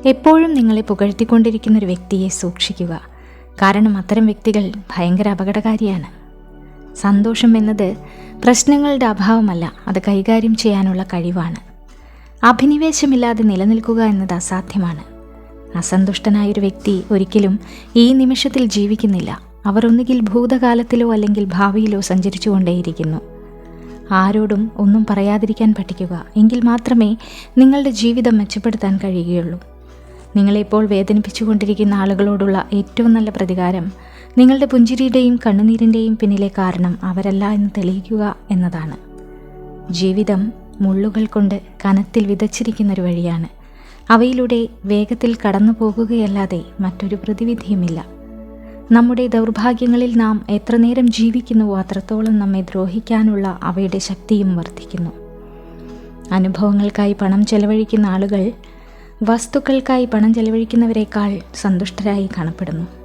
എപ്പോഴും നിങ്ങളെ പുകഴ്ത്തിക്കൊണ്ടിരിക്കുന്നൊരു വ്യക്തിയെ സൂക്ഷിക്കുക. കാരണം അത്തരം വ്യക്തികൾ ഭയങ്കര അപകടകാരിയാണ്. സന്തോഷം എന്നത് പ്രശ്നങ്ങളുടെ അഭാവമല്ല, അത് കൈകാര്യം ചെയ്യാനുള്ള കഴിവാണ്. അഭിനിവേശമില്ലാതെ നിലനിൽക്കുക എന്നത് അസാധ്യമാണ്. അസന്തുഷ്ടനായൊരു വ്യക്തി ഒരിക്കലും ഈ നിമിഷത്തിൽ ജീവിക്കുന്നില്ല. അവർ ഒന്നുകിൽ ഭൂതകാലത്തിലോ അല്ലെങ്കിൽ ഭാവിയിലോ സഞ്ചരിച്ചുകൊണ്ടേയിരിക്കുന്നു. ആരോടും ഒന്നും പറയാതിരിക്കാൻ പഠിക്കുക. എങ്കിൽ മാത്രമേ നിങ്ങളുടെ ജീവിതം മെച്ചപ്പെടുത്താൻ കഴിയുകയുള്ളൂ. നിങ്ങളെപ്പോൾ വേദനിപ്പിച്ചുകൊണ്ടിരിക്കുന്ന ആളുകളോടുള്ള ഏറ്റവും നല്ല പ്രതികാരം നിങ്ങളുടെ പുഞ്ചിരിയുടെയും കണ്ണുനീരിൻ്റെയും പിന്നിലെ കാരണം അവരല്ല എന്ന് തെളിയിക്കുക എന്നതാണ്. ജീവിതം മുള്ളുകൾ കൊണ്ട് കനത്തിൽ വിതച്ചിരിക്കുന്നൊരു വഴിയാണ്. അവയിലൂടെ വേഗത്തിൽ കടന്നു പോകുകയല്ലാതെ മറ്റൊരു പ്രതിവിധിയുമില്ല. നമ്മുടെ ദൗർഭാഗ്യങ്ങളിൽ നാം എത്ര നേരം ജീവിക്കുന്നുവോ അത്രത്തോളം നമ്മെ ദ്രോഹിക്കാനുള്ള അവയുടെ ശക്തിയും വർദ്ധിക്കുന്നു. അനുഭവങ്ങൾക്കായി പണം ചെലവഴിക്കുന്ന ആളുകൾ വസ്തുക്കൾക്കായി പണം ചെലവഴിക്കുന്നവരെക്കാൾ സന്തുഷ്ടരായി കാണപ്പെടുന്നു.